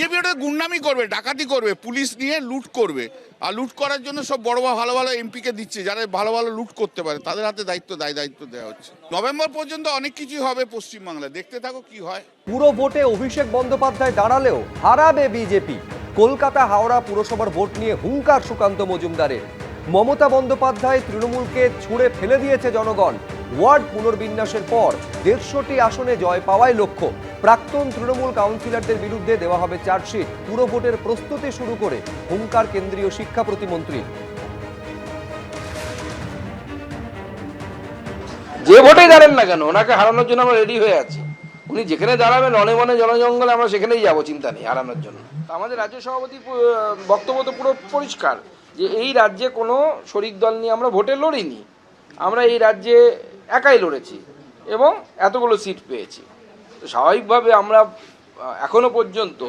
BJP ওটা গুন্ডামি করবে, ডাকাতি করবে, পুলিশ নিয়ে লুট করবে। আর লুট করার জন্য সব বড় ভালো ভালো এমপিকে দিচ্ছে, যারা ভালো ভালো লুট করতে পারে তাদের হাতে দায়িত্ব দেওয়া হচ্ছে। নভেম্বর পর্যন্ত অনেক কিছুই হবে পশ্চিমবাংলায়, দেখতে থাকো কি হয়। পুরো ভোটে অভিষেক বন্দ্যোপাধ্যায় দাঁড়ালেও হারাবে বিজেপি। কলকাতা হাওড়া পুরসভার ভোট নিয়ে হুঙ্কার সুকান্ত মজুমদারের। মমতা বন্দ্যোপাধ্যায় তৃণমূলকে ছুঁড়ে ফেলে দিয়েছে জনগণ। ওয়ার্ড পুনর্বিন্যাসের পর 150টি আসনে জয় পাওয়াই লক্ষ্য। প্রাক্তন তৃণমূল কাউন্সিলরদের বিরুদ্ধে দেওয়া হবে চার্জশিট। পুরো ভোটের প্রস্তুতি শুরু করে হুঙ্কার কেন্দ্রীয় শিক্ষা প্রতিমন্ত্রী। যে ভোটেই দাঁড়ান না কেন, ওনাকে হারানোর জন্য আমরা রেডি হয়ে আছি। উনি যেখানে দাঁড়াবেন অনে মনে জনজঙ্গলে, আমরা সেখানেই যাবো, চিন্তা নেই হারানোর জন্য। আমাদের রাজ্য সভাপতি বক্তব্য তো পুরো পরিষ্কার যে এই রাজ্যে কোনো শরিক দল নিয়ে আমরা ভোটে লড়িনি, আমরা এই রাজ্যে একাই লড়েছি এবং এতগুলো সিট পেয়েছি। তো স্বাভাবিকভাবে আমরা এখনো পর্যন্ত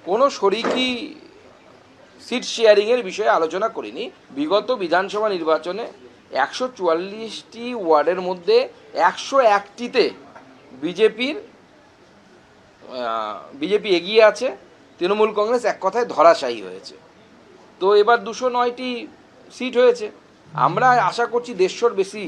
কোনো শরিকি সিট শেয়ারিংয়ের বিষয়ে আলোচনা করিনি। বিগত বিধানসভা নির্বাচনে 144টি ওয়ার্ডের মধ্যে 101টিতে বিজেপি এগিয়ে আছে, তৃণমূল কংগ্রেস এক কথায় ধরাশায়ী হয়েছে। তো এবার 209টি সিট হয়েছে, আমরা আশা করছি 150র বেশি,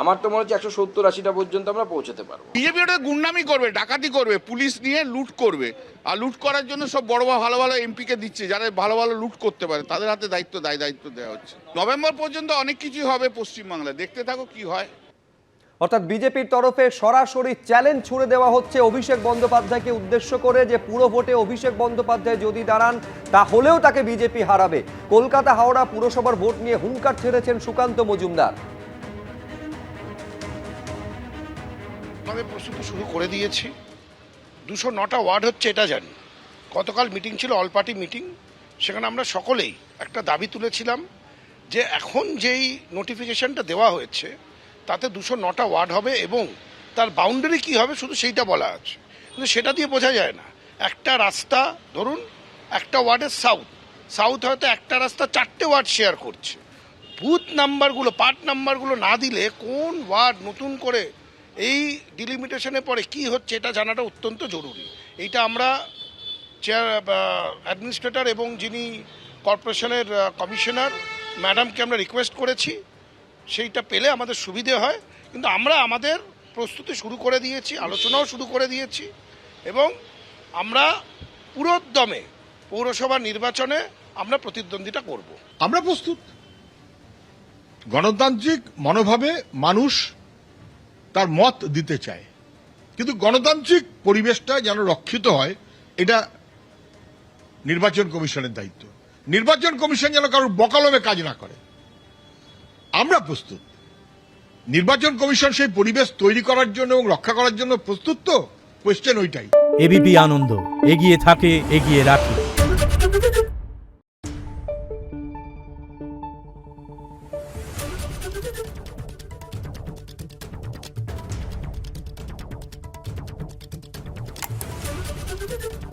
আমার তো মনে হচ্ছে 170-80টা পর্যন্ত আমরা পৌঁছতে পারবো। বিজেপি ওটা গুন্ডামি করবে, ডাকাতি করবে, পুলিশ নিয়ে লুট করবে। আর লুট করার জন্য সব বড় ভালো ভালো এমপিকে দিচ্ছে, যারা ভালো ভালো লুট করতে পারে তাদের হাতে দায়িত্ব দেওয়া হচ্ছে। নভেম্বর পর্যন্ত অনেক কিছুই হবে পশ্চিমবাংলায়, দেখতে থাকো কি হয়। অর্থাৎ বিজেপির তরফে সরাসরি চ্যালেঞ্জ ছুড়ে দেওয়া হচ্ছে অভিষেক বন্দ্যোপাধ্যায়কে উদ্দেশ্য করে যে পুরো ভোটে অভিষেক বন্দ্যোপাধ্যায় যদি দাঁড়ান তাহলেও তাকে বিজেপি হারাবে। কলকাতা হাওড়া পুরসভার ভোট নিয়ে হুঙ্কার ছেড়েছেন সুকান্ত মজুমদার। আমাদের প্রস্তুতি শুরু করে দিয়েছি। 209টা ওয়ার্ড হচ্ছে এটা জানি। গতকাল মিটিং ছিল, অল পার্টি মিটিং, সেখানে আমরা সকলেই একটা দাবি তুলেছিলাম যে এখন যেই নোটিফিকেশনটা দেওয়া হয়েছে তাতে 209টা ওয়ার্ড হবে এবং তার বাউন্ডারি কী হবে শুধু সেইটা বলা আছে, কিন্তু সেটা দিয়ে বোঝা যায় না। একটা রাস্তা ধরুন, একটা ওয়ার্ডের সাউথ হয়তো একটা রাস্তা 4টে ওয়ার্ড শেয়ার করছে। বুথ নাম্বারগুলো, পার্ট নাম্বারগুলো না দিলে কোন ওয়ার্ড নতুন করে এই ডিলিমিটেশনে পরে কি হচ্ছে এটা জানাটা অত্যন্ত জরুরি। এইটা আমরা অ্যাডমিনিস্ট্রেটর এবং যিনি কর্পোরেশনের কমিশনার ম্যাডামকে আমরা রিকোয়েস্ট করেছি, সেইটা পেলে আমাদের সুবিধে হয়। কিন্তু আমরা আমাদের প্রস্তুতি শুরু করে দিয়েছি, আলোচনাও শুরু করে দিয়েছি এবং আমরা পুরোদমে পৌরসভা নির্বাচনে আমরা প্রতিদ্বন্দ্বিতা করব। আমরা প্রস্তুত। গণতান্ত্রিক মনোভাবে মানুষ তার মত দিতে চায়, কিন্তু গণতান্ত্রিক পরিবেশটা যেন রক্ষিত হয় এটা নির্বাচন কমিশনের দায়িত্ব। নির্বাচন কমিশন যেন কারোর বকালমে কাজ না করে। আমরা প্রস্তুত। নির্বাচন কমিশন সেই পরিবেশ তৈরি করার জন্য এবং রক্ষা করার জন্য প্রস্তুত। তো কোয়েশ্চেন ওইটাই। এবিপি আনন্দ, এগিয়ে থাকে, এগিয়ে রাখে। Thank you.